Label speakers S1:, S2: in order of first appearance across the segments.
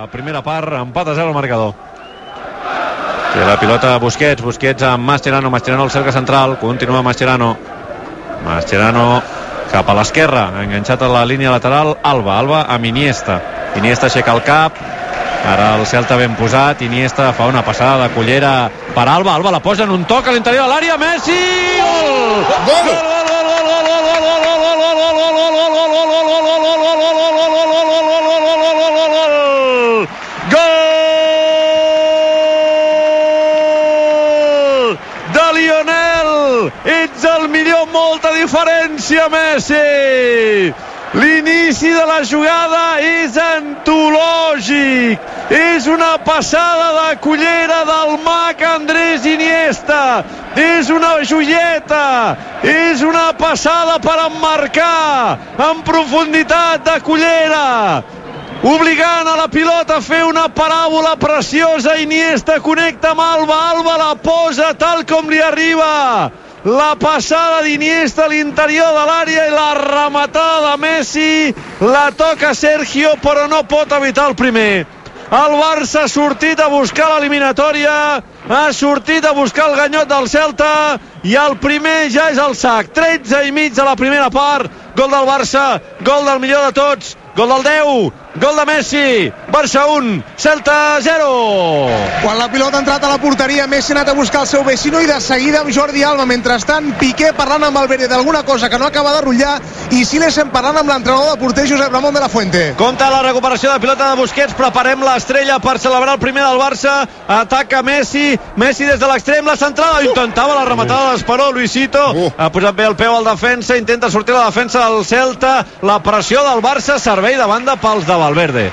S1: la primera part, empat a 0 al marcador. Té la pilota Busquets amb Mascherano al cercle central, continua Mascherano cap a l'esquerra, enganxat a la línia lateral, Alba amb Iniesta aixeca el cap, ara el Celta ben posat, Iniesta fa una passada de cullera per Alba la posa en un toc a l'interior de l'àrea, Messi, gol! Ets el millor amb molta diferència, Messi! L'inici de la jugada és antològic, és una passada de cullera del mag Andrés Iniesta, és una joieta, és una passada per emmarcar en profunditat de cullera, obligant a la pilota a fer una paràbola preciosa. Iniesta connecta amb Alba la posa tal com li arriba. La passada d'Iniesta a l'interior de l'àrea i la rematada de Messi, la toca Sergio però no pot evitar el primer. El Barça ha sortit a buscar l'eliminatòria, ha sortit a buscar el ganyot del Celta i el primer ja és al sac. 13 i mig de la primera part, gol del Barça, gol del millor de tots, gol del 10, gol de Messi. Barça 1, Celta 0.
S2: Quan la pilota ha entrat a la porteria, Messi ha anat a buscar el seu vecino i de seguida amb Jordi Alba. Mentrestant, Piqué parlant amb Valverde d'alguna cosa que no acaba de rotllar i Silesen parlant amb l'entrenador de porter Josep Ramon de la Fuente.
S1: Compte la recuperació de pilota de Busquets, preparem l'estrella per celebrar el primer del Barça. Ataca Messi des de l'extrem, la centrada, intentava la rematada d'Esperó, Luisito, ha posat bé el peu al defensa, intenta sortir la defensa del Celta, la pressió del Barça, servei de banda pels de Valverde.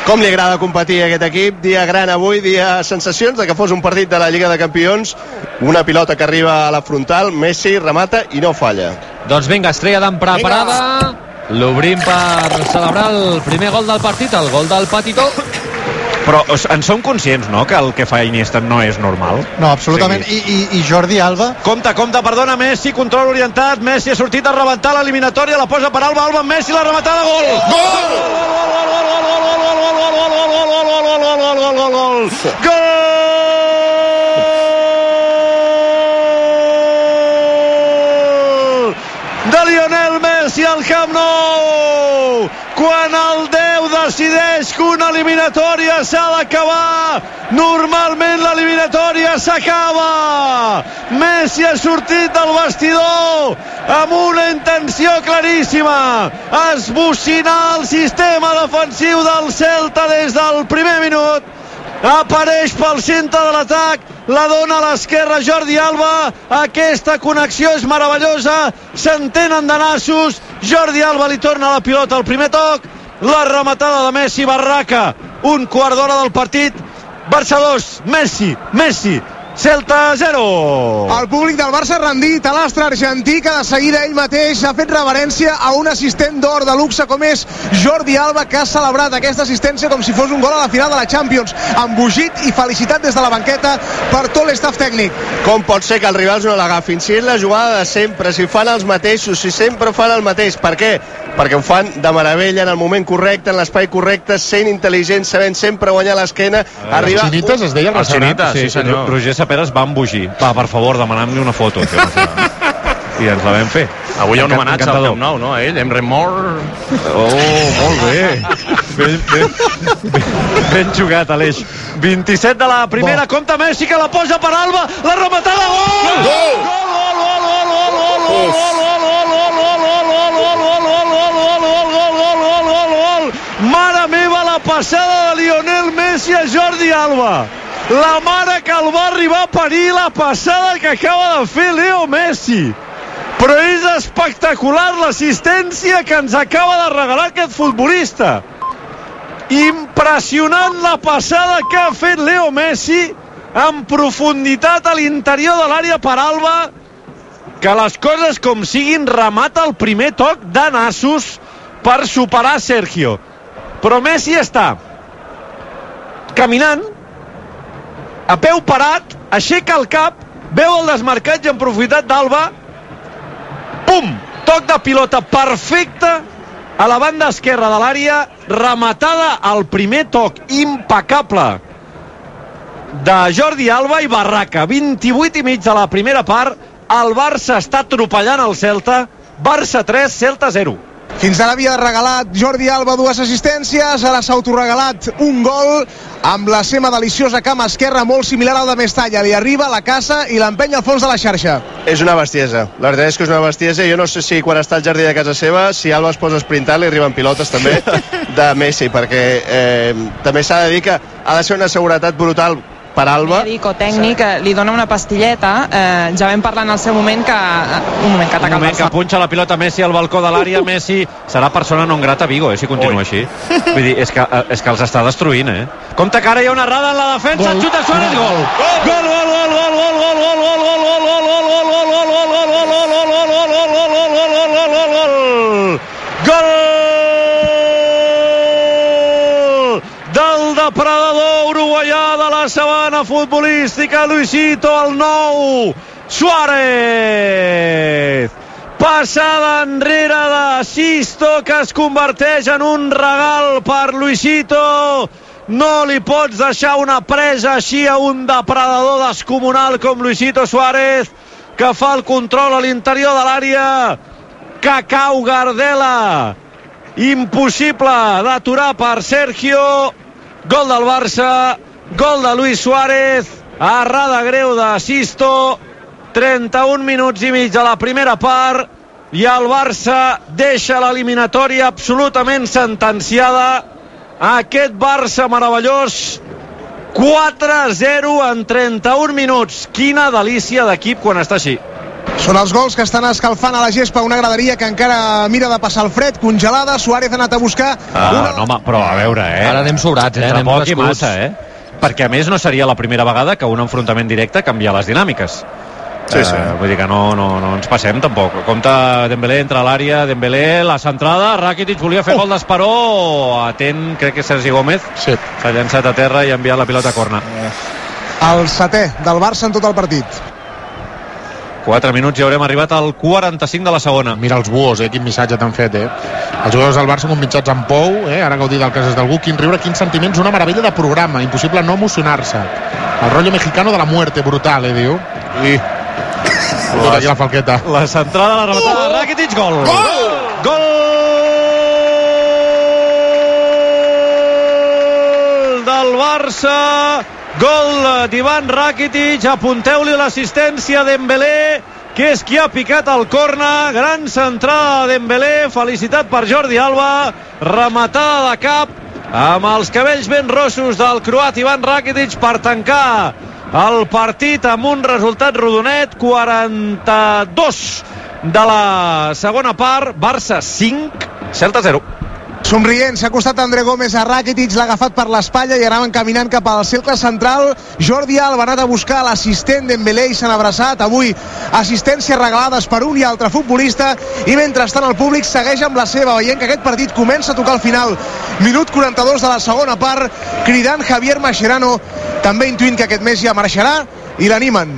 S3: Com li agrada competir a aquest equip, dia gran avui, dia sensacions de que fos un partit de la Lliga de Campions, una pilota que arriba a la frontal, Messi remata i no falla.
S4: Doncs vinga, estrella d'en preparada, l'obrim per celebrar el primer gol del partit, el gol del Petitó.
S1: Però en som conscients, no?, que el que fa Iniesta no és normal.
S5: No, absolutament. I Jordi Alba...
S1: Compte, perdona, Messi, control orientat, Messi ha sortit a rebentar l'eliminatòria, la posa per Alba amb Messi, la rematada, gol! Gol! De Lionel Messi al Camp Nou, quan el 10 decideix que una eliminatòria s'ha d'acabar. Normalment l'eliminatòria s'acaba. Messi ha sortit del vestidor amb una intenció claríssima, esbocinar el sistema defensiu del Celta des del primer minut. Apareix pel centre de l'atac, la dona a l'esquerra Jordi Alba, aquesta connexió és meravellosa, s'entenen de nassos, Jordi Alba li torna la pilota al primer toc, la rematada de Messi, Barraca, un quart d'hora del partit, Barça 2, Messi, Celta 0.
S2: El públic del Barça rendit a l'astre argentí, que de seguida ell mateix ha fet reverència a un assistent d'or de luxe com és Jordi Alba, que ha celebrat aquesta assistència com si fos un gol a la final de la Champions, embogit i felicitat des de la banqueta per tot l'estaf tècnic.
S3: Com pot ser que els rivals no l'agafin? Si és la jugada de sempre, si fan els mateixos, si sempre fan el mateix, per què? Perquè ho fan de meravella, en el moment correcte, en l'espai correcte, sent intel·ligents, sabent sempre guanyar l'esquena.
S5: Els xinites es deia el restaurant?
S1: Sí, senyor. Roger Saperes va embogir. Va, per favor, demanant-li una foto. I ens la vam fer.
S6: Avui hi ha un homenatge al Camp Nou, no? A ell, Emre Mor.
S1: Molt bé. Ben jugat, Aleix. 27 de la primera, compta Messi, que la posa per Alba, la rematada, gol! Mare meva, la passada de Lionel Messi a Jordi Alba. La mare que el va arribar a parir, la passada que acaba de fer Leo Messi. Però és espectacular l'assistència que ens acaba de regalar aquest futbolista. Impressionant la passada que ha fet Leo Messi en profunditat a l'interior de l'àrea per Alba, que les coses com siguin remata el primer toc de nassos per superar Sergio. Però Messi està caminant, a peu parat, aixeca el cap, veu el desmarcatge en profunditat d'Alba, pum, toc de pilota perfecte a la banda esquerra de l'àrea, rematada al primer toc impecable de Jordi Alba i Barraca. 28 i mig de la primera part, el Barça està atropellant el Celta. Barça 3, Celta 0.
S2: Fins ara havia regalat Jordi Alba 2 assistències, ara s'ha autoregalat un gol amb la seva deliciosa cama esquerra molt similar al de Mestalla. Li arriba, la caça i l'empeny al fons de la xarxa.
S3: És una bestiesa, la veritat és que és una bestiesa. Jo no sé si quan està al jardí de casa seva, si Alba es posa a sprintar, li arriben pilotes també de Messi, perquè també s'ha de dir que ha de ser una seguretat brutal per Alba.
S7: Mèdic o tècnic li dona una pastilleta, ja vam parlar en el seu moment que
S4: que punxa la pilota Messi al balcó de l'àrea. Messi serà persona non grata a Vigo, si continua així. Vull dir, és que els està destruint, Compte que ara hi ha una errada en la defensa, xuta Suárez, gol! Gol, gol, gol, gol, gol, gol, gol, gol, gol, gol,
S1: del depredador uruguaià de la sabana futbolística, Luisito, el nou Suárez. Passada enrere de Sisto, que es converteix en un regal per Luisito. No li pots deixar una presa així a un depredador descomunal com Luisito Suárez, que fa el control a l'interior de l'àrea, que cau Gardela, impossible d'aturar per Sergio. Gol del Barça, gol de Luis Suárez, errada greu de Sisto. 31 minuts i mig de la primera part i el Barça deixa l'eliminatòria absolutament sentenciada. Aquest Barça meravellós, 4-0 en 31 minuts. Quina delícia d'equip quan està així.
S2: Són els gols que estan escalfant a la gespa una graderia que encara mira de passar el fred, congelada. Suárez ha anat a buscar
S4: no, home, però a veure,
S6: Ara anem sobrats,
S4: anem poc i massa, perquè a més no seria la primera vegada que un enfrontament directe canvia les dinàmiques.
S3: Sí.
S4: Vull dir que no ens passem tampoc. Compte Dembélé, entra a l'àrea, Dembélé, la centrada, Rakitic volia fer gol d'esperó, atent, crec que és Sergi Gómez, s'ha llançat a terra i ha enviat la pilota a corna.
S2: El setè del Barça en tot el partit.
S4: 4 minuts i haurem arribat al 45 de la segona.
S5: Mira els buos, quin missatge t'han fet, Els jugadors del Barça convinçats amb pou, ara gaudir del cas d'algú, quin riure, quins sentiments, una meravella de programa, impossible no emocionar-se. El rotllo mexicano de la muerte, brutal, diu. Aquí la falqueta.
S4: La centrada, la rematada, Rakitic, gol! Gol del Barça, gol d'Ivan Rakitic. Apunteu-li l'assistència a Dembélé, que és qui ha picat el corna. Gran centrada de Dembélé, felicitat per Jordi Alba, rematada de cap amb els cabells ben rossos del croat Ivan Rakitic per tancar el partit amb un resultat rodonet. 42 de la segona part, Barça 5, Celta 0.
S2: Somrient, s'ha acostat André Gómez a Rakitic, l'ha agafat per l'espatlla i anaven caminant cap al cercle central. Jordi Alba ha anat a buscar l'assistent Dembélé i s'han abraçat. Avui assistències regalades per un i altre futbolista, i mentrestant el públic segueix amb la seva, veient que aquest partit comença a tocar al final. Minut 42 de la segona part, cridant Javier Mascherano, també intuint que aquest mes ja marxarà, i l'animen.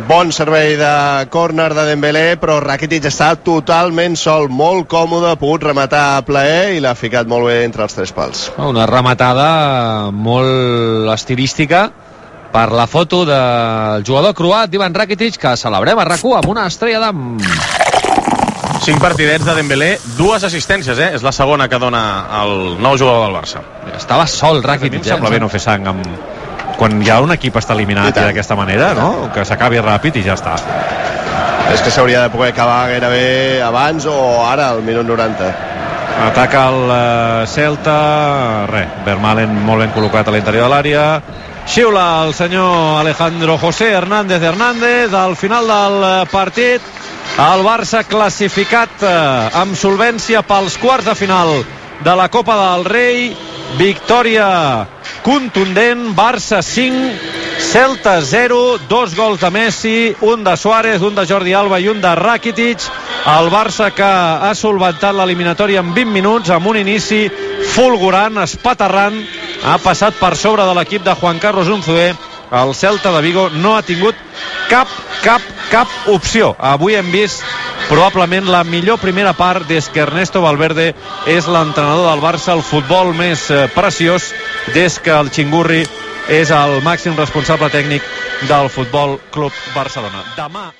S3: Bon servei de córner de Dembélé, però Rakitic està totalment sol, molt còmode, ha pogut rematar a plaer i l'ha ficat molt bé entre els tres pals.
S6: Una rematada molt estilística per la foto del jugador croat d'Ivan Rakitic, que celebrem a RAC1 amb una estrella d'am.
S8: 5 partidets de Dembélé, 2 assistències, és la segona que dona el nou jugador del Barça.
S6: Estava sol Rakitic.
S4: Em sembla bé no fer sang amb... quan ja un equip està eliminat d'aquesta manera, no? Que s'acabi ràpid i ja està.
S3: És que s'hauria de poder acabar gairebé abans o ara, al minut 90.
S4: Ataca el Celta, Vermaelen molt ben col·locat a l'interior de l'àrea, xiula el senyor Alejandro José Hernández al final del partit. El Barça classificat amb solvència pels quarts de final de la Copa del Rei. Victòria contundent, Barça 5, Celta 0, 2 gols de Messi, un de Suárez, un de Jordi Alba i un de Rakitic. El Barça que ha solventat l'eliminatòria en 20 minuts amb un inici fulgurant, espaterrant, ha passat per sobre de l'equip de Juan Carlos Unzué el Celta de Vigo no ha tingut cap opció. Avui hem vist probablement la millor primera part des que Ernesto Valverde és l'entrenador del Barça, el futbol més preciós des que el Xingurri és el màxim responsable tècnic del Futbol Club Barcelona. Demà